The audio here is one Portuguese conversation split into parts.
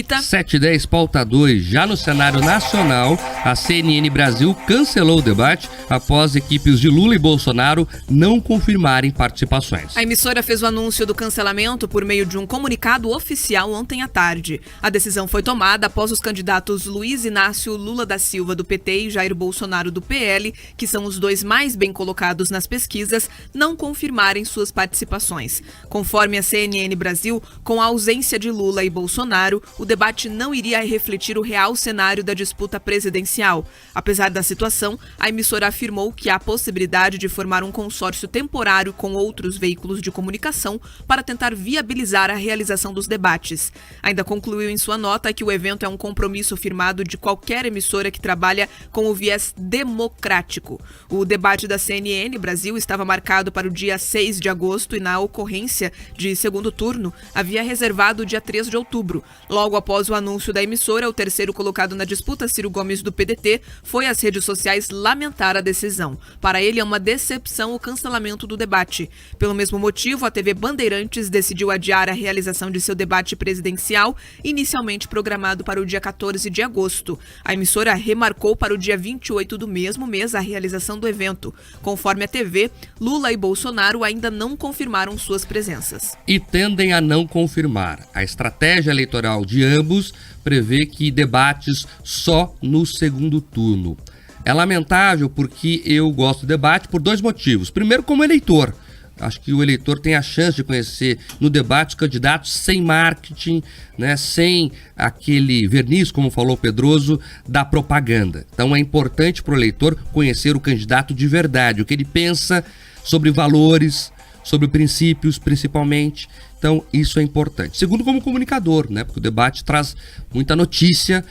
Repita. 7h10, pauta 2. Já no cenário nacional, a CNN Brasil cancelou o debate após equipes de Lula e Bolsonaro não confirmarem participações. A emissora fez o anúncio do cancelamento por meio de um comunicado oficial ontem à tarde. A decisão foi tomada após os candidatos Luiz Inácio Lula da Silva, do PT, e Jair Bolsonaro, do PL, que são os dois mais bem colocados nas pesquisas, não confirmarem suas participações. Conforme a CNN Brasil, com a ausência de Lula e Bolsonaro, o debate não iria refletir o real cenário da disputa presidencial. Apesar da situação, a emissora afirmou que há a possibilidade de formar um consórcio temporário com outros veículos de comunicação para tentar viabilizar a realização dos debates. Ainda concluiu em sua nota que o evento é um compromisso firmado de qualquer emissora que trabalha com o viés democrático. O debate da CNN Brasil estava marcado para o dia 6 de agosto e, na ocorrência de segundo turno, havia reservado o dia 3 de outubro. Logo após o anúncio da emissora, o terceiro colocado na disputa, Ciro Gomes, do PDT, foi às redes sociais lamentar a decisão. Para ele, é uma decepção o cancelamento do debate. Pelo mesmo motivo, a TV Bandeirantes decidiu adiar a realização de seu debate presidencial, inicialmente programado para o dia 14 de agosto. A emissora remarcou para o dia 28 do mesmo mês a realização do evento. Conforme a TV, Lula e Bolsonaro ainda não confirmaram suas presenças. E tendem a não confirmar. A estratégia eleitoral de ambos prevê que debates só no segundo turno. É lamentável porque eu gosto do debate por dois motivos. Primeiro, como eleitor. Acho que o eleitor tem a chance de conhecer no debate os candidatos sem marketing, né, sem aquele verniz, como falou Pedroso, da propaganda. Então é importante para o eleitor conhecer o candidato de verdade, o que ele pensa sobre valores, sobre princípios principalmente. Então isso é importante. Segundo, como comunicador, né, porque o debate traz muita notícia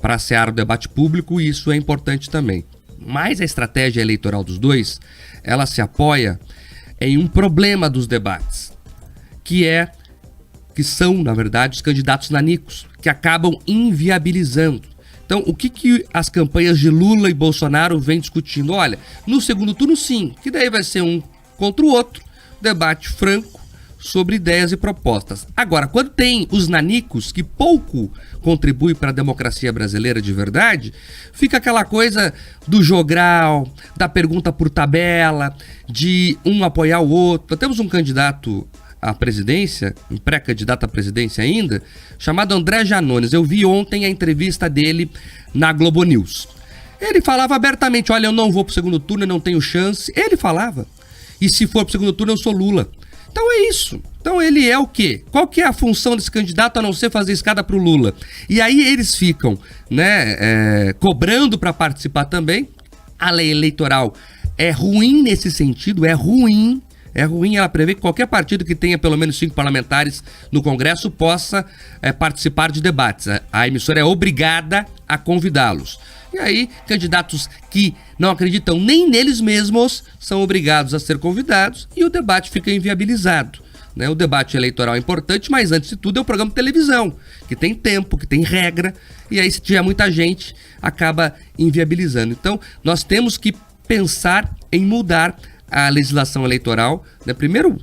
para a seara do debate público e isso é importante também. Mas a estratégia eleitoral dos dois, ela se apoia em um problema dos debates, que são, na verdade, os candidatos nanicos, que acabam inviabilizando. Então, o que as campanhas de Lula e Bolsonaro vêm discutindo? Olha, no segundo turno, sim, que daí vai ser um contra o outro, debate franco sobre ideias e propostas. Agora, quando tem os nanicos, que pouco contribuem para a democracia brasileira de verdade, fica aquela coisa do jogral, da pergunta por tabela, de um apoiar o outro. Nós temos um candidato à presidência, um pré-candidato à presidência ainda, chamado André Janones. Eu vi ontem a entrevista dele na Globo News. Ele falava abertamente, olha, eu não vou para o segundo turno, eu não tenho chance. Ele falava. E se for para o segundo turno, eu sou Lula. Então é isso. Então ele é o quê? Qual que é a função desse candidato a não ser fazer escada para o Lula? E aí eles ficam, né, cobrando para participar também. A lei eleitoral é ruim nesse sentido, é ruim. Ela prevê que qualquer partido que tenha pelo menos 5 parlamentares no Congresso possa participar de debates. A emissora é obrigada a convidá-los. E aí, candidatos que não acreditam nem neles mesmos são obrigados a ser convidados e o debate fica inviabilizado. Né? O debate eleitoral é importante, mas antes de tudo é um programa de televisão, que tem tempo, que tem regra, e aí se tiver muita gente, acaba inviabilizando. Então, nós temos que pensar em mudar a legislação eleitoral, né? Primeiro,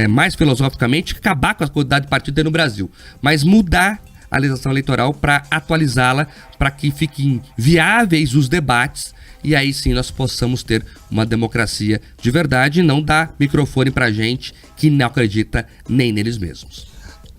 mais filosoficamente, acabar com a quantidade de partidos no Brasil, mas mudar a legislação eleitoral para atualizá-la, para que fiquem viáveis os debates e aí sim nós possamos ter uma democracia de verdade e não dar microfone para gente que não acredita nem neles mesmos.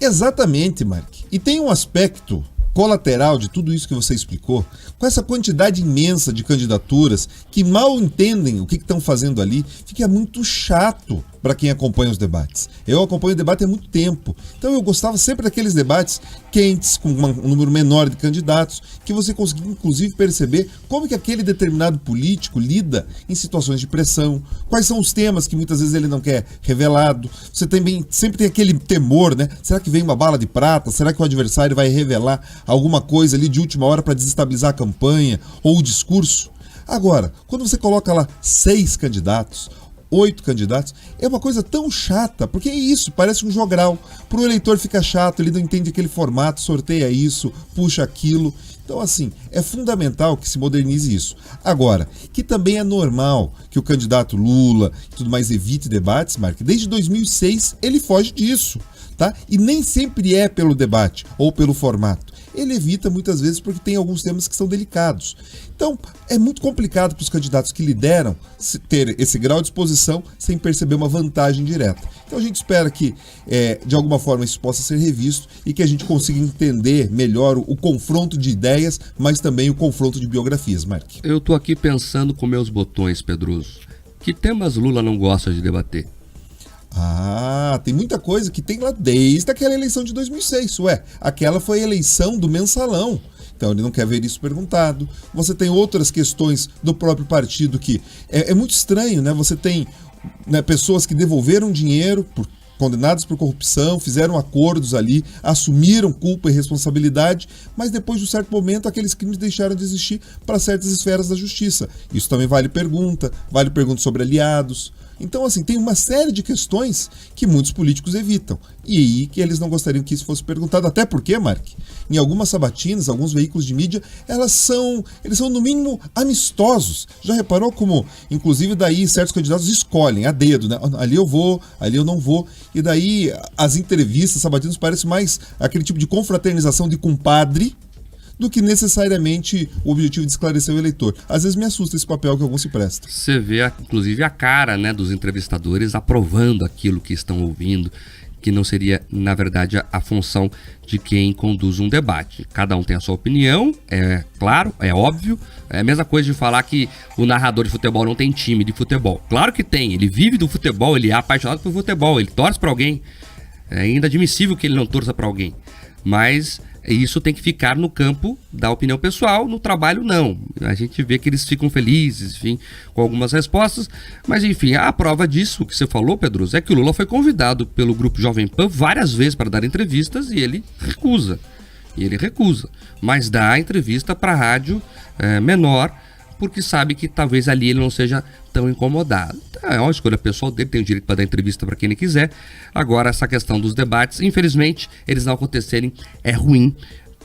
Exatamente, Mark. E tem um aspecto colateral de tudo isso que você explicou, com essa quantidade imensa de candidaturas que mal entendem o que estão fazendo ali, fica muito chato para quem acompanha os debates. Eu acompanho o debate há muito tempo, então eu gostava sempre daqueles debates quentes, com um número menor de candidatos, que você conseguia inclusive perceber como que aquele determinado político lida em situações de pressão, quais são os temas que muitas vezes ele não quer revelado. Você também sempre tem aquele temor, né? Será que vem uma bala de prata? Será que o adversário vai revelar alguma coisa ali de última hora para desestabilizar a campanha ou o discurso? Agora, quando você coloca lá 6 candidatos, 8 candidatos, é uma coisa tão chata, porque é isso, parece um jogral. Para o eleitor fica chato, ele não entende aquele formato, sorteia isso, puxa aquilo. Então, assim, é fundamental que se modernize isso. Agora, que também é normal que o candidato Lula e tudo mais evite debates, Mark, desde 2006 ele foge disso. tá? E nem sempre é pelo debate ou pelo formato. Ele evita muitas vezes porque tem alguns temas que são delicados. Então, é muito complicado para os candidatos que lideram ter esse grau de exposição sem perceber uma vantagem direta. Então, a gente espera que, de alguma forma, isso possa ser revisto e que a gente consiga entender melhor o confronto de ideias, mas também o confronto de biografias, Mark. Eu tô aqui pensando com meus botões, Pedroso. Que temas Lula não gosta de debater? Tem muita coisa que tem lá desde aquela eleição de 2006. Aquela foi a eleição do mensalão. Então ele não quer ver isso perguntado. Você tem outras questões do próprio partido que é muito estranho, né? Você tem, né, pessoas que devolveram dinheiro condenados por corrupção, fizeram acordos ali, assumiram culpa e responsabilidade, mas depois de um certo momento aqueles crimes deixaram de existir para certas esferas da justiça. Isso também vale pergunta sobre aliados. Então, assim, tem uma série de questões que muitos políticos evitam. E aí que eles não gostariam que isso fosse perguntado. Até porque, Mark, em algumas sabatinas, alguns veículos de mídia, eles são no mínimo amistosos. Já reparou como, inclusive, daí certos candidatos escolhem a dedo, né? Ali eu vou, ali eu não vou. E daí as entrevistas sabatinas parecem mais aquele tipo de confraternização de compadre do que necessariamente o objetivo de esclarecer o eleitor. Às vezes me assusta esse papel que alguns se prestam. Você vê, inclusive, a cara, né, dos entrevistadores aprovando aquilo que estão ouvindo, que não seria, na verdade, a função de quem conduz um debate. Cada um tem a sua opinião, é claro, é óbvio. É a mesma coisa de falar que o narrador de futebol não tem time de futebol. Claro que tem, ele vive do futebol, ele é apaixonado por futebol, ele torce para alguém. É inadmissível que ele não torça para alguém. Mas isso tem que ficar no campo da opinião pessoal, no trabalho não. A gente vê que eles ficam felizes, enfim, com algumas respostas. Mas enfim, a prova disso, o que você falou, Pedroso, é que o Lula foi convidado pelo Grupo Jovem Pan várias vezes para dar entrevistas e ele recusa. Mas dá entrevista para rádio menor, porque sabe que talvez ali ele não seja tão incomodado. É uma escolha pessoal dele, tem o direito para dar entrevista para quem ele quiser. Agora, essa questão dos debates, infelizmente, eles não acontecerem é ruim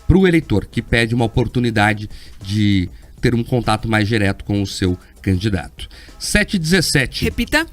para o eleitor, que pede uma oportunidade de ter um contato mais direto com o seu candidato. 7h17. Repita.